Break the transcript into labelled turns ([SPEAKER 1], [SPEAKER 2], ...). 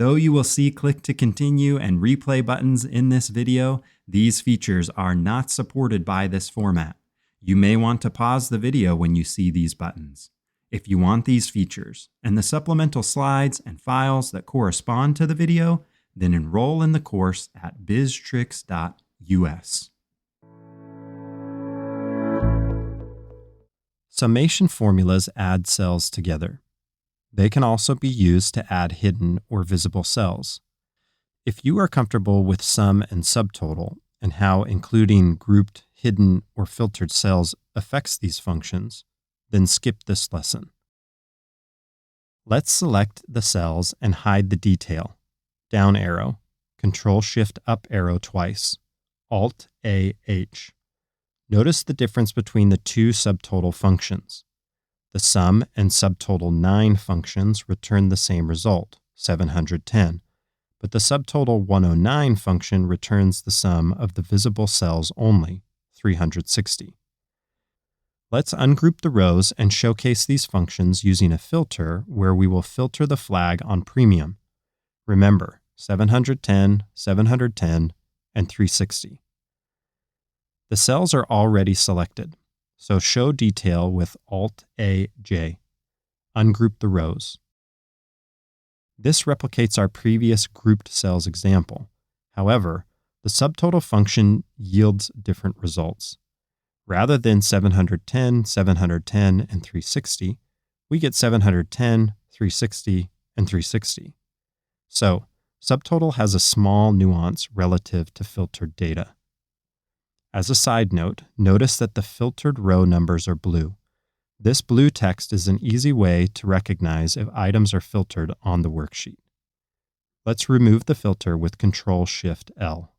[SPEAKER 1] Though you will see click to continue and replay buttons in this video, these features are not supported by this format. You may want to pause the video when you see these buttons. If you want these features and the supplemental slides and files that correspond to the video, then enroll in the course at biztricks.us. Summation formulas add cells together. They can also be used to add hidden or visible cells. If you are comfortable with sum and subtotal and how including grouped, hidden, or filtered cells affects these functions, then skip this lesson. Let's select the cells and hide the detail. Down arrow, Control-Shift-Up arrow twice, Alt-A-H. Notice the difference between the two subtotal functions. The sum and subtotal 9 functions return the same result, 710, but the subtotal 109 function returns the sum of the visible cells only, 360. Let's ungroup the rows and showcase these functions using a filter where we will filter the flag on premium. Remember, 710, 710, and 360. The cells are already selected, so show detail with Alt-A-J. Ungroup the rows. This replicates our previous grouped cells example. However, the subtotal function yields different results. Rather than 710, 710, and 360, we get 710, 360, and 360. So, subtotal has a small nuance relative to filtered data. As a side note, notice that the filtered row numbers are blue. This blue text is an easy way to recognize if items are filtered on the worksheet. Let's remove the filter with Control-Shift-L.